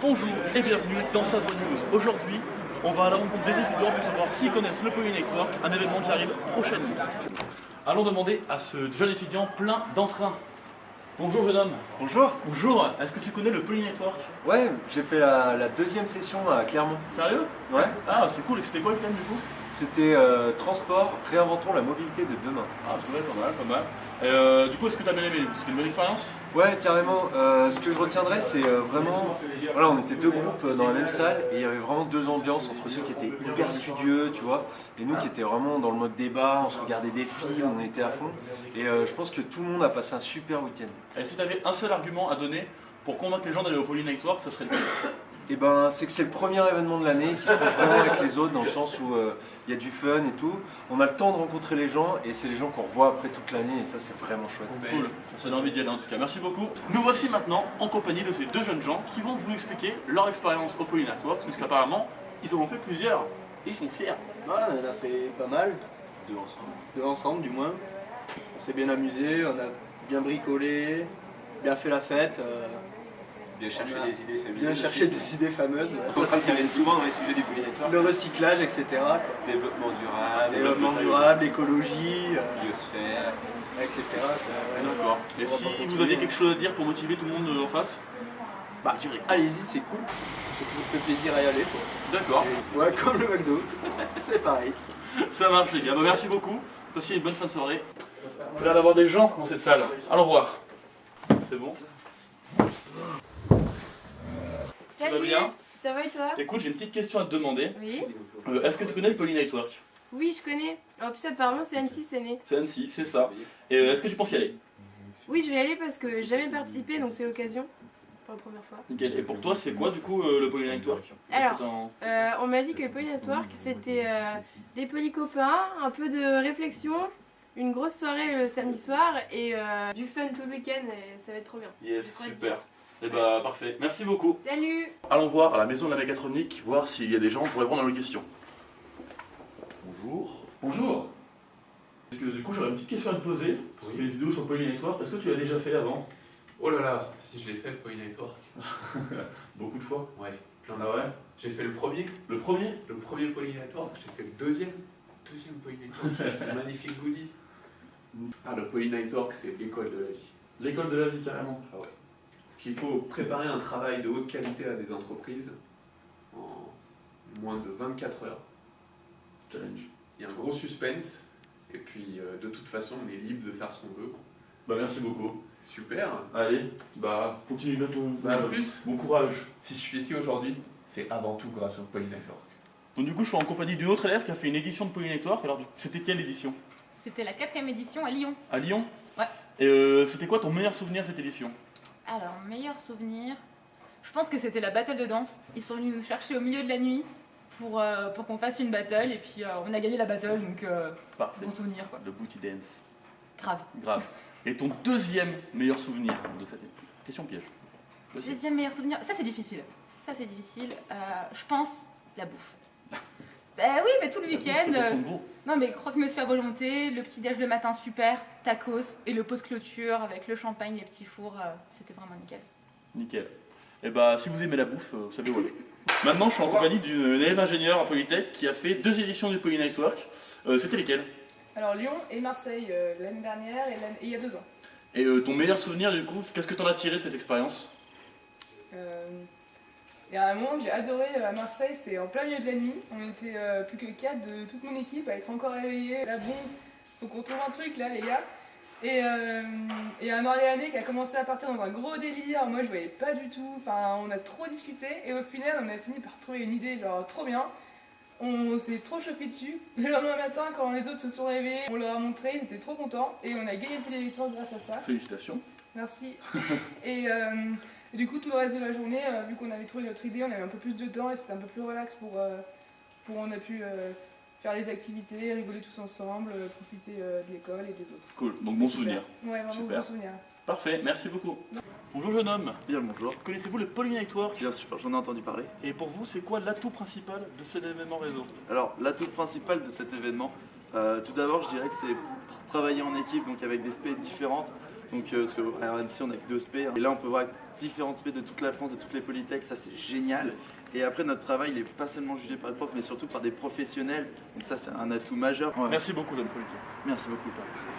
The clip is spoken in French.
Bonjour et bienvenue dans Savoie News. Aujourd'hui, on va à la rencontre des étudiants pour savoir s'ils connaissent le Poly Network, un événement qui arrive prochainement. Allons demander à ce jeune étudiant plein d'entrain. Bonjour jeune homme. Bonjour. Bonjour, est-ce que tu connais le Poly Network? Ouais, j'ai fait la deuxième session à Clermont. Sérieux? Ouais. Ah, c'est cool, et c'était quoi le thème du coup? C'était transport, réinventons la mobilité de demain. Ah, pas mal. Et, du coup, est-ce que tu as bien aimé? C'était une bonne expérience? Ouais, carrément. Ce que je retiendrai, c'est vraiment... Voilà, on était deux groupes dans la même salle et il y avait vraiment deux ambiances entre ceux qui étaient hyper studieux, tu vois, et nous qui étions vraiment dans le mode débat, on se regardait des films, on était à fond. Et je pense que tout le monde a passé un super week-end. Et si tu avais un seul argument à donner pour convaincre les gens d'aller au Poly Network, ça serait lequel? Et ben, c'est que c'est le premier événement de l'année qui tranche vraiment avec les autres dans le sens où il y a du fun et tout. On a le temps de rencontrer les gens et c'est les gens qu'on revoit après toute l'année et ça c'est vraiment chouette. Cool, ça donne envie d'y aller en tout cas. Merci beaucoup. Nous voici maintenant en compagnie de ces deux jeunes gens qui vont vous expliquer leur expérience au Poly Network, puisqu'apparemment ils en ont fait plusieurs et ils sont fiers. Ouais, on en a fait pas mal. Deux ensemble du moins. On s'est bien amusé, on a bien bricolé, bien fait la fête. Bien chercher des idées fameuses. Bien chercher des idées fameuses. Qui reviennent souvent dans les sujets du Poly Network. Le recyclage, etc. quoi. Développement durable, Développement durable, écologie, biosphère. etc. Ouais. D'accord. Et si vous aviez quelque chose à dire pour motiver tout le monde en face? Bah, allez-y, c'est cool. Ça toujours fait plaisir à y aller. Quoi. D'accord. Ouais, comme le McDo. C'est pareil. Ça marche les gars. Bah, merci beaucoup. Passez une bonne fin de soirée. Il a l'air d'avoir des gens dans cette salle. Allons voir. C'est bon? Tu vas bien? Ça va et toi? Écoute, j'ai une petite question à te demander. Oui. Est-ce que tu connais le Poly Network? Oui, je connais. En plus, apparemment, c'est Annecy cette année. C'est Annecy, c'est ça. Et est-ce que tu penses y aller? Oui, je vais y aller parce que j'ai jamais participé, donc c'est l'occasion. Pour la première fois. Nickel. Et pour toi, c'est quoi du coup le Poly Network? Alors, on m'a dit que le Poly Network, c'était des polycopains, un peu de réflexion, une grosse soirée le samedi soir et du fun tout le week-end et ça va être trop bien. Yes, super. Et bah parfait. Merci beaucoup. Salut! Allons voir à la maison de la mécatronique, voir s'il y a des gens pour répondre à nos questions. Bonjour. Bonjour. Parce que du coup, j'aurais une petite question à te poser. Parce que les vidéos sur Poly Network, est-ce que tu l'as déjà fait avant? Oh là là, si je l'ai fait le Poly Network. Beaucoup de fois. Ouais, plein de Ah fois. ouais? J'ai fait le premier. Le premier? Le premier Poly Network. J'ai fait le deuxième. Deuxième Poly Network. J'ai fait le magnifique goodies. Ah, le Poly Network, c'est l'école de la vie. L'école de la vie, carrément. Ah ouais. Parce qu'il faut préparer un travail de haute qualité à des entreprises en moins de 24 heures. Challenge. Il y a un gros suspense. Et puis, de toute façon, on est libre de faire ce qu'on veut. Bah merci beaucoup. Super. Allez, bah continue bien ton... Bah, en plus, bon courage. si je suis ici aujourd'hui, c'est avant tout grâce au Poly Network. Donc du coup, je suis en compagnie d'une autre élève qui a fait une édition de Poly Network. Alors c'était quelle édition? C'était la 4e édition à Lyon. À Lyon? Ouais. Et c'était quoi ton meilleur souvenir de cette édition? Alors, meilleur souvenir, je pense que c'était la battle de danse. Ils sont venus nous chercher au milieu de la nuit pour qu'on fasse une battle et puis on a gagné la battle, donc Parfait. bon souvenir quoi. Le booty dance. Grave. Grave. Et ton deuxième meilleur souvenir de cette question piège? Deuxième meilleur souvenir, ça c'est difficile. Je pense la bouffe. Bah oui, mais tout le week-end. Non mais croque-monsieur à volonté, le petit déj le matin super, tacos et le pot de clôture avec le champagne, les petits fours, c'était vraiment nickel. Nickel. Et bah si vous aimez la bouffe, vous savez où aller. Maintenant je suis en compagnie d'une élève ingénieure à Polytech qui a fait 2 éditions du Poly Network. C'était lesquelles? Alors Lyon et Marseille l'année dernière et il y a 2 ans. Et ton meilleur souvenir du coup, qu'est-ce que t'en as tiré de cette expérience? Il y a un moment que j'ai adoré à Marseille, c'était en plein milieu de la nuit. On était plus que 4 de toute mon équipe à être encore réveillés. Là bon, faut qu'on trouve un truc là les gars. Et il y a un Orléanais qui a commencé à partir dans un gros délire, moi je voyais pas du tout, enfin on a trop discuté et au final on a fini par trouver une idée genre trop bien. On s'est trop chauffé dessus. Le lendemain matin quand les autres se sont réveillés, on leur a montré, ils étaient trop contents et on a gagné tous les victoires grâce à ça. Félicitations. Merci. Et du coup tout le reste de la journée, vu qu'on avait trouvé notre idée, on avait un peu plus de temps et c'était un peu plus relax pour on a pu faire les activités, rigoler tous ensemble, profiter de l'école et des autres. Cool, donc bon souvenir. Ouais, vraiment Super. bon souvenir. Parfait, merci beaucoup. Bonjour jeune homme. Bien le bonjour. Connaissez-vous le Poly Network? Bien sûr, j'en ai entendu parler. Et pour vous, c'est quoi l'atout principal de cet événement réseau? Alors, l'atout principal de cet événement, tout d'abord, je dirais que c'est pour travailler en équipe, donc avec des spé différentes. Donc, parce qu'à Annecy, on a que 2 spé. Hein. Et là, on peut voir différentes spé de toute la France, de toutes les polytechs. Ça, c'est génial. Et après, notre travail, il n'est pas seulement jugé par les profs, mais surtout par des professionnels. Donc ça, c'est un atout majeur. Ouais. Merci beaucoup, Don Folique. Merci beaucoup, Paul.